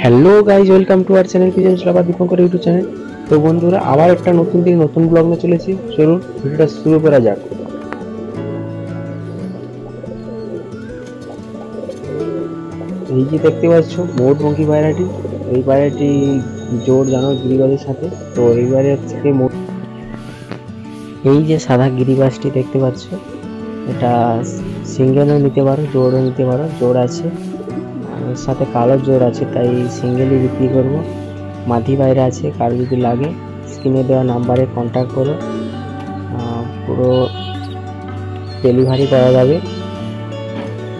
Hello guys, welcome to our channel pigeon lover Dipankar YouTube channel. তো বন্ধুরা, আবার একটা নতুন দিন নতুন ব্লগ নিয়ে চলেছি। চলুন ভিডিওটা শুরু করা যাক। এই যে দেখতে পাচ্ছ ময়ূরপঙ্খী পায়রাটি, এই পায়রাটি জোর জানো গিরিবাজের সাথে। তো এইবারে থেকে এই যে সাদা গিরিবাজটি দেখতে পাচ্ছ, এটা সিঙ্গেলও নিতে পারো, জোরও নিতে পারো। জোর আছে, এর সাথে কালো জোর আছে, তাই সিঙ্গেলই বিক্রি করবো। মাদি পায়রা আছে, কারো যদি লাগে স্ক্রিনে দেওয়া নাম্বারে কন্ট্যাক্ট করো, পুরো ডেলিভারি করা যাবে।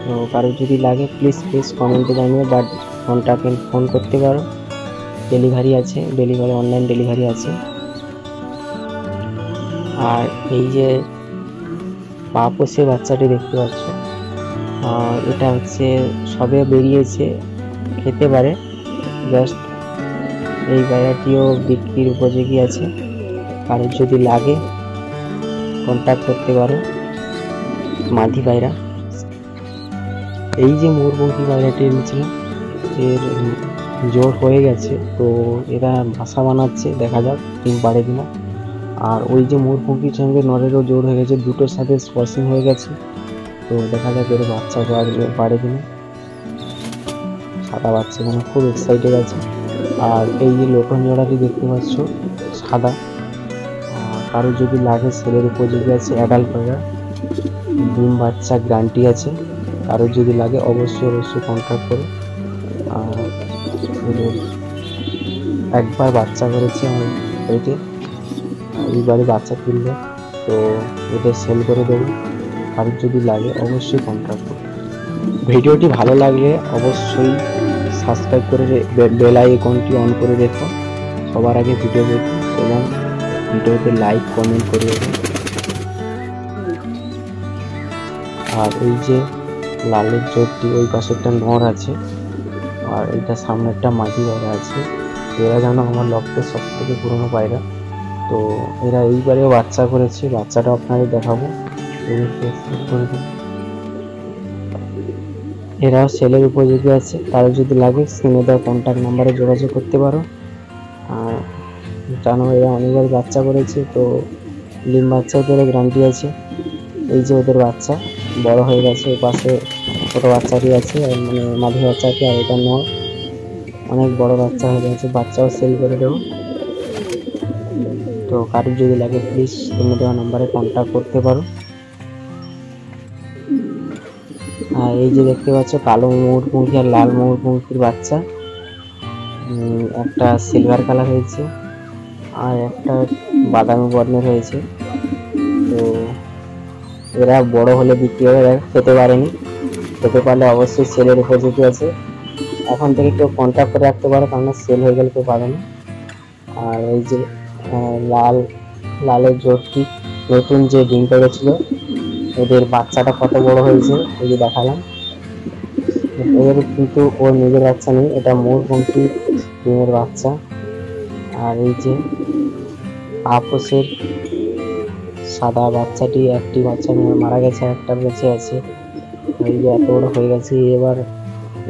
তো কারো যদি লাগে প্লিজ কমেন্টে জানিও, বাট ফোন করতে পারো। ডেলিভারি আছে, অনলাইন ডেলিভারি আছে। আর এই যে পাপোসের বাচ্চাটি দেখতে পাচ্ছ, এটা হচ্ছে সবে বেরিয়েছে, খেতে পারে। জাস্ট এই পায়রাটিও বিক্রির উপযোগী আছে, কারোর যদি লাগে কন্ট্যাক্ট করতে পারো। মাদি পায়রা, এই যে ময়ূরপঙ্খী পায়রাটি এনেছিলাম, এর জোর হয়ে গেছে। তো এরা বাসা বানাচ্ছে, দেখা যাক ডিম পাড়ে কিনা। আর ওই যে ময়ূরপঙ্খীর সঙ্গে নরেরও জোর হয়ে গেছে, দুটোর সাথে স্পর্শিং হয়ে গেছে। তো দেখা যাক এর বাচ্চা পাড়ে কিনা। সাদা বাচ্চা মানে খুব এক্সাইটেড আছে। আর এই যে লোটন জোড়াটি দেখতে পাচ্ছ, সাদা। কারোর যদি লাগে সেলের উপযোগী আছে, অ্যাডাল্ট পায়রা, ডিম বাচ্চা গ্যারান্টি আছে। কারোর যদি লাগে অবশ্যই কন্ট্যাক্ট করো। একবার বাচ্চা করেছে আমার বাড়িতে, এইবারে বাচ্চা তুলবে, তো এদের সেল করে দেবো। কারোর যদি লাগে অবশ্যই কন্ট্যাক্ট করো। ভিডিওটি ভালো লাগলে অবশ্যই সাবস্ক্রাইব করে বেল আইকনটি অন করে রেখো, সবার আগে ভিডিও দেখো, এবং ভিডিওতে লাইক কমেন্ট করে দেবো। আর এই যে লালের জোরটি, ওই পাশে একটা নর আছে, আর এইটা সামনে একটা মাদি পায়রা আছে। এরা জানো আমার লফটের সব থেকে পুরোনো পায়রা। তো এরা এইবারেও বাচ্চা করেছে, বাচ্চাটা আপনাদের দেখাবো। এরাও সেলের উপযোগী আছে, কারো যদি লাগে স্ক্রিনে দেওয়া কন্ট্যাক্ট নাম্বারে যোগাযোগ করতে পারো। আর জানো এরা অনেকবার বাচ্চা করেছে, তো ডিম বাচ্চা ওদেরও গ্যারান্টি আছে। এই যে ওদের বাচ্চা বড় হয়ে গেছে, ওই পাশে ছোটো বাচ্চাটি আছে, মানে মাঝি বাচ্চাটি, আর এটা নয় অনেক বড় বাচ্চা হয়ে গেছে, বাচ্চাও সেল করে দেবো। তো কারোর যদি লাগে প্লিজ স্ক্রিনে দেওয়া নাম্বারে কন্ট্যাক্ট করতে পারো। আর এই যে দেখতে পাচ্ছ কালো ময়ূরপঙ্খী আর লাল ময়ূরপঙ্খীর বাচ্চা, একটা সিলভার কালার হয়েছে আর একটা বাদামি বর্ণের হয়েছে। তো এরা বড় হলে বিক্রি হবে, খেতে পারেনি, খেতে পারলে অবশ্যই সেলের উপযোগী আছে। এখন থেকে কেউ কন্ট্যাক্ট করে রাখতে পারো, কারণ সেল হয়ে গেলে কেউ পাবে না। আর এই যে লালের জোরটি নতুন যে ডিম পেড়েছিল, ওদের বাচ্চাটা কত বড় হয়েছে এই যে দেখালাম। এদের কিন্তু ওর নিজের বাচ্চা নেই, এটা ময়ূরপঙ্খী ডিমের বাচ্চা। আর এই যে আপোসের সাদা বাচ্চাটি, একটি বাচ্চা মারা গেছে, একটা বেঁচে আছে। এই যে এত বড় হয়ে গেছে, এবার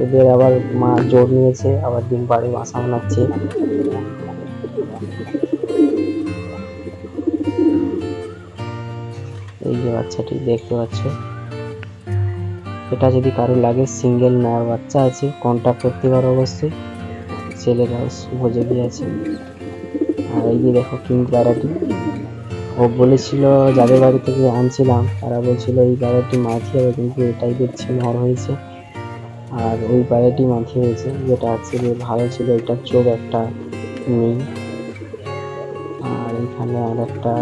এদের আবার মা জোর নিয়েছে, আবার ডিম পাড়ে বাসা বানাচ্ছে। এই যে বাচ্চাটি দেখতে পাচ্ছ, এটা যদি কারো লাগে সিঙ্গেল নর বাচ্চা আছে, কন্ট্যাক্ট করতে পারো অবশ্যই, ছেলেরা উপযোগী আছে। আর এই যে দেখো কিং পায়রাটি, ও বলেছিল যাদের বাড়ি থেকে আনছিলাম তারা বলছিল এই পায়রাটি মাঝি হবে, কিন্তু এটাই দেখছি নর হয়েছে। আর ওই পায়রাটি মাঝি হয়েছে, যেটা আছে যে ভালো ছিল, এটার চোখ একটা নেই। আর এখানে আর একটা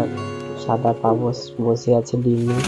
সাদা পাবস বসে আছে ডিম নিয়ে।